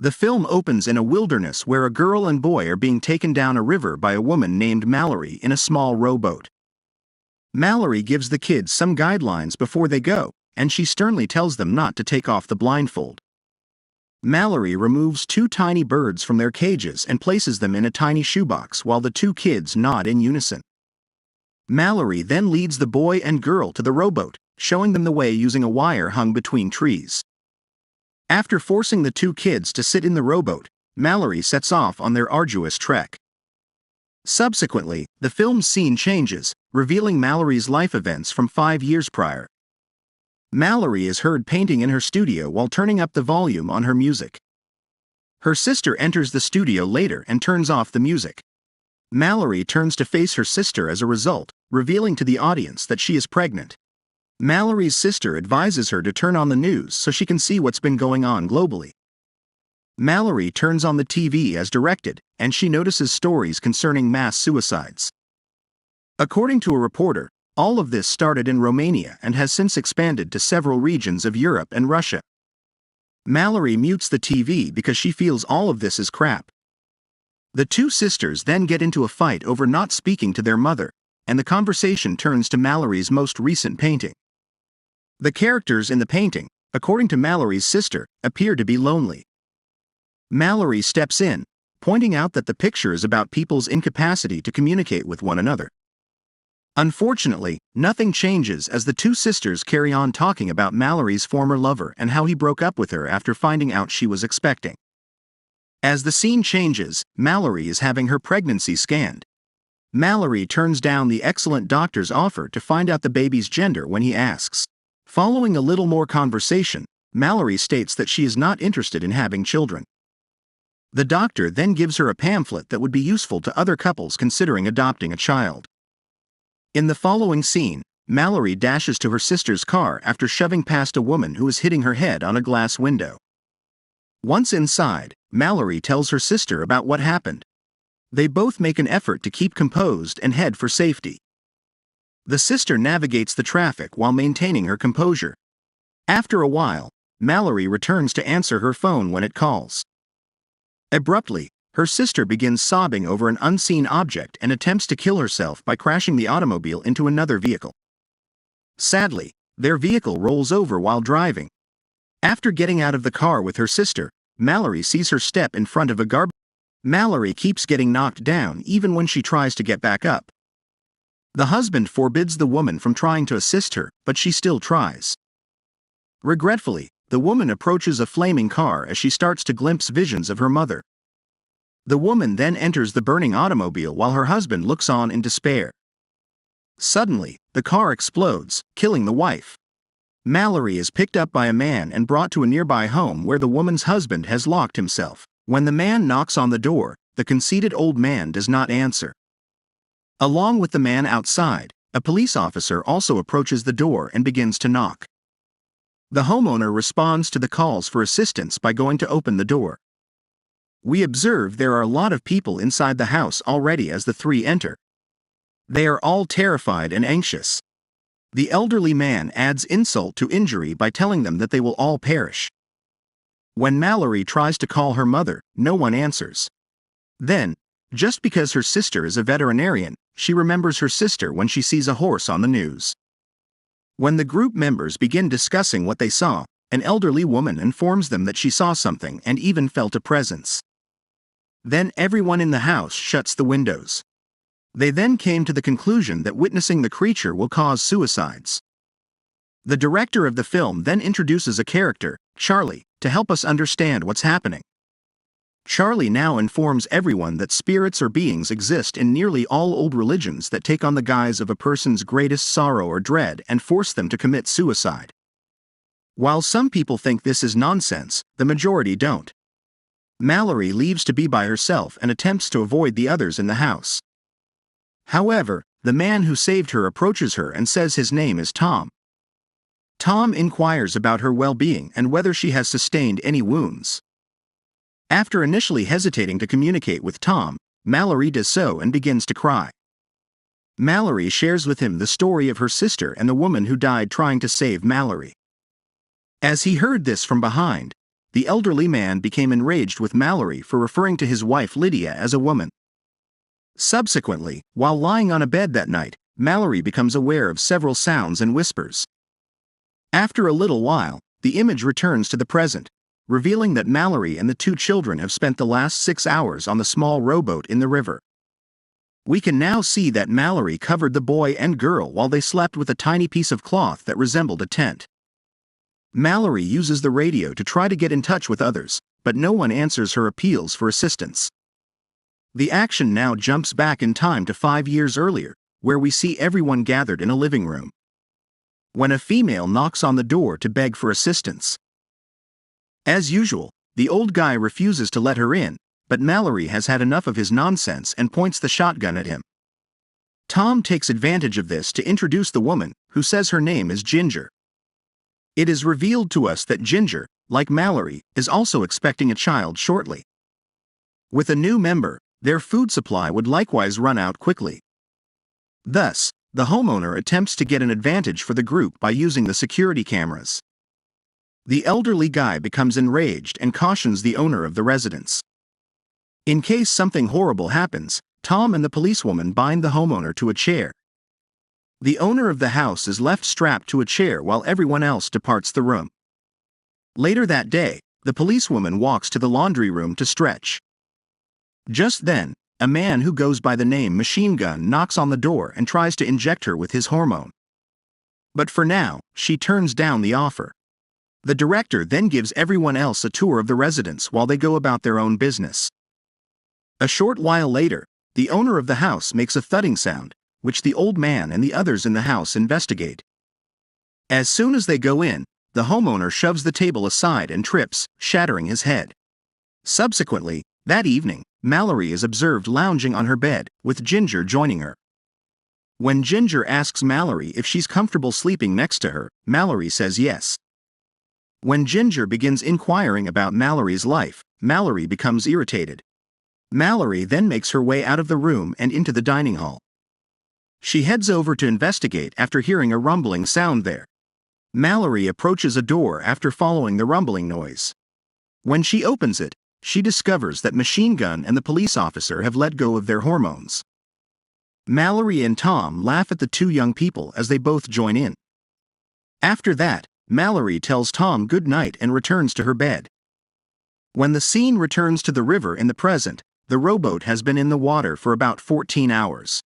The film opens in a wilderness where a girl and boy are being taken down a river by a woman named Mallory in a small rowboat. Mallory gives the kids some guidelines before they go, and she sternly tells them not to take off the blindfold. Mallory removes two tiny birds from their cages and places them in a tiny shoebox while the two kids nod in unison. Mallory then leads the boy and girl to the rowboat, showing them the way using a wire hung between trees. After forcing the two kids to sit in the rowboat, Mallory sets off on their arduous trek. Subsequently, the film's scene changes, revealing Mallory's life events from 5 years prior. Mallory is heard painting in her studio while turning up the volume on her music. Her sister enters the studio later and turns off the music. Mallory turns to face her sister as a result, revealing to the audience that she is pregnant. Mallory's sister advises her to turn on the news so she can see what's been going on globally. Mallory turns on the TV as directed, and she notices stories concerning mass suicides. According to a reporter, all of this started in Romania and has since expanded to several regions of Europe and Russia. Mallory mutes the TV because she feels all of this is crap. The two sisters then get into a fight over not speaking to their mother, and the conversation turns to Mallory's most recent painting. The characters in the painting, according to Mallory's sister, appear to be lonely. Mallory steps in, pointing out that the picture is about people's incapacity to communicate with one another. Unfortunately, nothing changes as the two sisters carry on talking about Mallory's former lover and how he broke up with her after finding out she was expecting. As the scene changes, Mallory is having her pregnancy scanned. Mallory turns down the excellent doctor's offer to find out the baby's gender when he asks. Following a little more conversation, Mallory states that she is not interested in having children. The doctor then gives her a pamphlet that would be useful to other couples considering adopting a child. In the following scene, Mallory dashes to her sister's car after shoving past a woman who is hitting her head on a glass window. Once inside, Mallory tells her sister about what happened. They both make an effort to keep composed and head for safety. The sister navigates the traffic while maintaining her composure. After a while, Mallory returns to answer her phone when it calls. Abruptly, her sister begins sobbing over an unseen object and attempts to kill herself by crashing the automobile into another vehicle. Sadly, their vehicle rolls over while driving. After getting out of the car with her sister, Mallory sees her step in front of a garbage. Mallory keeps getting knocked down even when she tries to get back up. The husband forbids the woman from trying to assist her, but she still tries. Regretfully, the woman approaches a flaming car as she starts to glimpse visions of her mother. The woman then enters the burning automobile while her husband looks on in despair. Suddenly, the car explodes, killing the wife. Mallory is picked up by a man and brought to a nearby home where the woman's husband has locked himself. When the man knocks on the door, the conceited old man does not answer. Along with the man outside, a police officer also approaches the door and begins to knock. The homeowner responds to the calls for assistance by going to open the door. We observe there are a lot of people inside the house already as the three enter. They are all terrified and anxious. The elderly man adds insult to injury by telling them that they will all perish. When Mallory tries to call her mother, no one answers. Then, just because her sister is a veterinarian, she remembers her sister when she sees a horse on the news. When the group members begin discussing what they saw, an elderly woman informs them that she saw something and even felt a presence. Then everyone in the house shuts the windows. They then came to the conclusion that witnessing the creature will cause suicides. The director of the film then introduces a character, Charlie, to help us understand what's happening. Charlie now informs everyone that spirits or beings exist in nearly all old religions that take on the guise of a person's greatest sorrow or dread and force them to commit suicide. While some people think this is nonsense, the majority don't. Mallory leaves to be by herself and attempts to avoid the others in the house. However, the man who saved her approaches her and says his name is Tom. Tom inquires about her well-being and whether she has sustained any wounds. After initially hesitating to communicate with Tom, Mallory does so and begins to cry. Mallory shares with him the story of her sister and the woman who died trying to save Mallory. As he heard this from behind, the elderly man became enraged with Mallory for referring to his wife Lydia as a woman. Subsequently, while lying on a bed that night, Mallory becomes aware of several sounds and whispers. After a little while, the image returns to the present, revealing that Mallory and the two children have spent the last 6 hours on the small rowboat in the river. We can now see that Mallory covered the boy and girl while they slept with a tiny piece of cloth that resembled a tent. Mallory uses the radio to try to get in touch with others, but no one answers her appeals for assistance. The action now jumps back in time to 5 years earlier, where we see everyone gathered in a living room, when a female knocks on the door to beg for assistance. As usual, the old guy refuses to let her in, but Mallory has had enough of his nonsense and points the shotgun at him. Tom takes advantage of this to introduce the woman, who says her name is Ginger. It is revealed to us that Ginger, like Mallory, is also expecting a child shortly. With a new member, their food supply would likewise run out quickly. Thus, the homeowner attempts to get an advantage for the group by using the security cameras. The elderly guy becomes enraged and cautions the owner of the residence. In case something horrible happens, Tom and the policewoman bind the homeowner to a chair. The owner of the house is left strapped to a chair while everyone else departs the room. Later that day, the policewoman walks to the laundry room to stretch. Just then, a man who goes by the name Machine Gun knocks on the door and tries to inject her with his hormone. But for now, she turns down the offer. The director then gives everyone else a tour of the residence while they go about their own business. A short while later, the owner of the house makes a thudding sound, which the old man and the others in the house investigate. As soon as they go in, the homeowner shoves the table aside and trips, shattering his head. Subsequently, that evening, Mallory is observed lounging on her bed, with Ginger joining her. When Ginger asks Mallory if she's comfortable sleeping next to her, Mallory says yes. When Ginger begins inquiring about Mallory's life, Mallory becomes irritated. Mallory then makes her way out of the room and into the dining hall. She heads over to investigate after hearing a rumbling sound there. Mallory approaches a door after following the rumbling noise. When she opens it, she discovers that Machine Gun and the police officer have let go of their hormones. Mallory and Tom laugh at the two young people as they both join in. After that, Mallory tells Tom good night and returns to her bed. When the scene returns to the river in the present, the rowboat has been in the water for about 14 hours.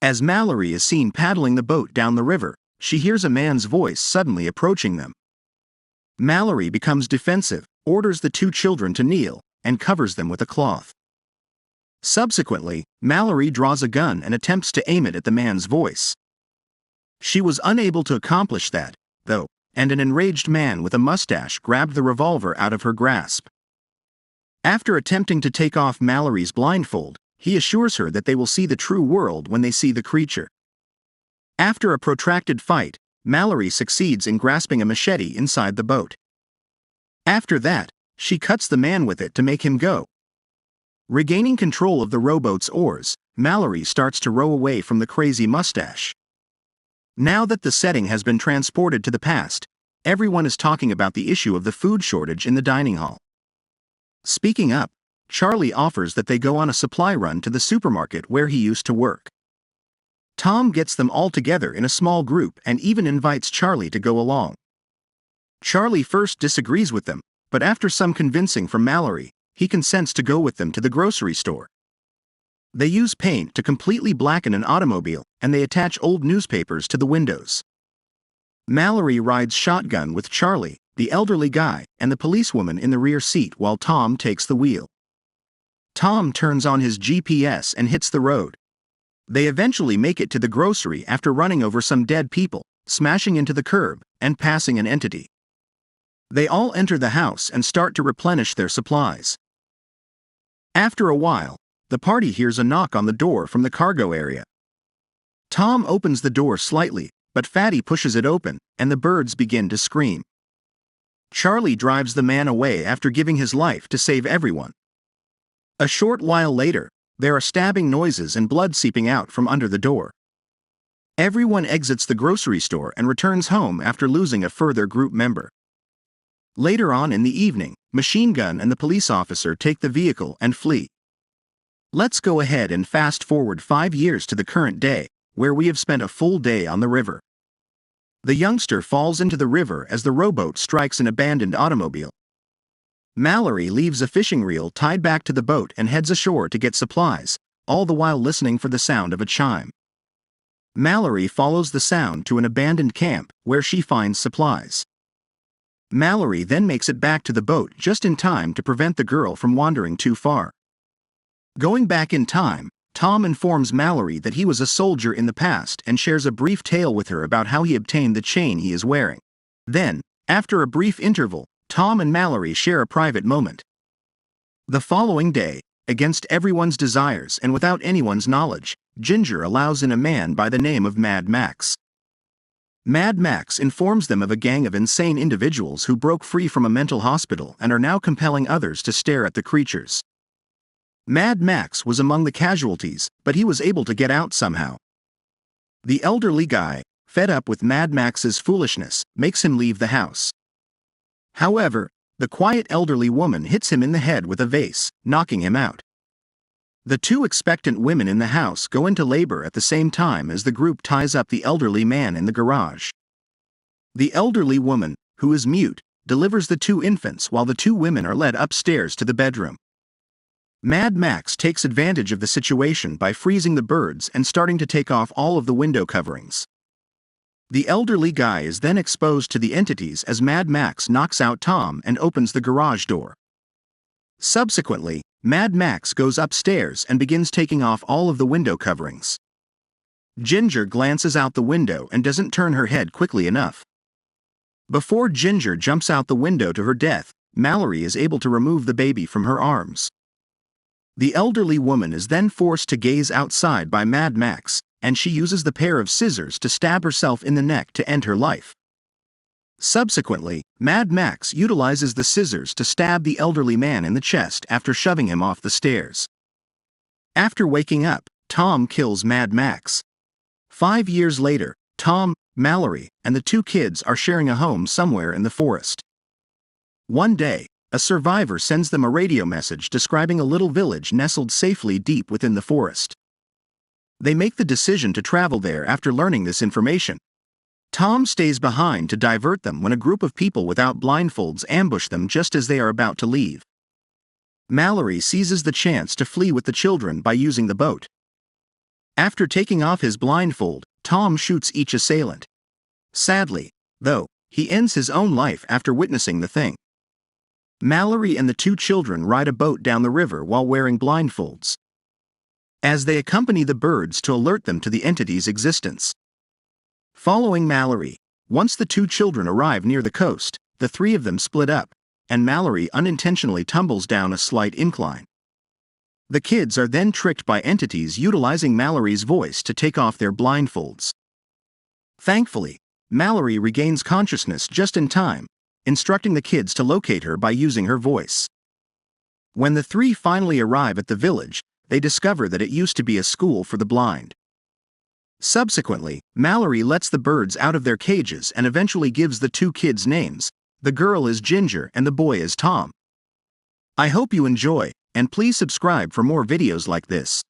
As Mallory is seen paddling the boat down the river, she hears a man's voice suddenly approaching them. Mallory becomes defensive, orders the two children to kneel, and covers them with a cloth. Subsequently, Mallory draws a gun and attempts to aim it at the man's voice. She was unable to accomplish that, though, and an enraged man with a mustache grabbed the revolver out of her grasp. After attempting to take off Mallory's blindfold, he assures her that they will see the true world when they see the creature. After a protracted fight, Mallory succeeds in grasping a machete inside the boat. After that, she cuts the man with it to make him go. Regaining control of the rowboat's oars, Mallory starts to row away from the crazy mustache. Now that the setting has been transported to the past, everyone is talking about the issue of the food shortage in the dining hall. Speaking up, Charlie offers that they go on a supply run to the supermarket where he used to work. Tom gets them all together in a small group and even invites Charlie to go along. Charlie first disagrees with them, but after some convincing from Mallory, he consents to go with them to the grocery store. They use paint to completely blacken an automobile, and they attach old newspapers to the windows. Mallory rides shotgun with Charlie, the elderly guy, and the policewoman in the rear seat while Tom takes the wheel. Tom turns on his GPS and hits the road. They eventually make it to the grocery after running over some dead people, smashing into the curb, and passing an entity. They all enter the house and start to replenish their supplies. After a while, the party hears a knock on the door from the cargo area. Tom opens the door slightly, but Fatty pushes it open, and the birds begin to scream. Charlie drives the man away after giving his life to save everyone. A short while later, there are stabbing noises and blood seeping out from under the door. Everyone exits the grocery store and returns home after losing a further group member. Later on in the evening, Machine Gun and the police officer take the vehicle and flee. Let's go ahead and fast forward 5 years to the current day, where we have spent a full day on the river. The youngster falls into the river as the rowboat strikes an abandoned automobile. Mallory leaves a fishing reel tied back to the boat and heads ashore to get supplies, all the while listening for the sound of a chime. Mallory follows the sound to an abandoned camp, where she finds supplies. Mallory then makes it back to the boat just in time to prevent the girl from wandering too far. Going back in time, Tom informs Mallory that he was a soldier in the past and shares a brief tale with her about how he obtained the chain he is wearing. Then, after a brief interval, Tom and Mallory share a private moment. The following day, against everyone's desires and without anyone's knowledge, Ginger allows in a man by the name of Mad Max. Mad Max informs them of a gang of insane individuals who broke free from a mental hospital and are now compelling others to stare at the creatures. Mad Max was among the casualties, but he was able to get out somehow. The elderly guy, fed up with Mad Max's foolishness, makes him leave the house. However, the quiet elderly woman hits him in the head with a vase, knocking him out. The two expectant women in the house go into labor at the same time as the group ties up the elderly man in the garage. The elderly woman, who is mute, delivers the two infants while the two women are led upstairs to the bedroom. Mad Max takes advantage of the situation by freezing the birds and starting to take off all of the window coverings. The elderly guy is then exposed to the entities as Mad Max knocks out Tom and opens the garage door. Subsequently, Mad Max goes upstairs and begins taking off all of the window coverings. Ginger glances out the window and doesn't turn her head quickly enough. Before Ginger jumps out the window to her death, Mallory is able to remove the baby from her arms. The elderly woman is then forced to gaze outside by Mad Max, and she uses the pair of scissors to stab herself in the neck to end her life. Subsequently, Mad Max utilizes the scissors to stab the elderly man in the chest after shoving him off the stairs. After waking up, Tom kills Mad Max. 5 years later, Tom, Mallory, and the two kids are sharing a home somewhere in the forest. One day, a survivor sends them a radio message describing a little village nestled safely deep within the forest. They make the decision to travel there after learning this information. Tom stays behind to divert them when a group of people without blindfolds ambush them just as they are about to leave. Mallory seizes the chance to flee with the children by using the boat. After taking off his blindfold, Tom shoots each assailant. Sadly, though, he ends his own life after witnessing the thing. Mallory and the two children ride a boat down the river while wearing blindfolds. As they accompany the birds to alert them to the entity's existence. Following Mallory, once the two children arrive near the coast, the three of them split up, and Mallory unintentionally tumbles down a slight incline. The kids are then tricked by entities utilizing Mallory's voice to take off their blindfolds. Thankfully, Mallory regains consciousness just in time, instructing the kids to locate her by using her voice. When the three finally arrive at the village, they discover that it used to be a school for the blind. Subsequently, Mallory lets the birds out of their cages and eventually gives the two kids names. The girl is Ginger and the boy is Tom. I hope you enjoy, and please subscribe for more videos like this.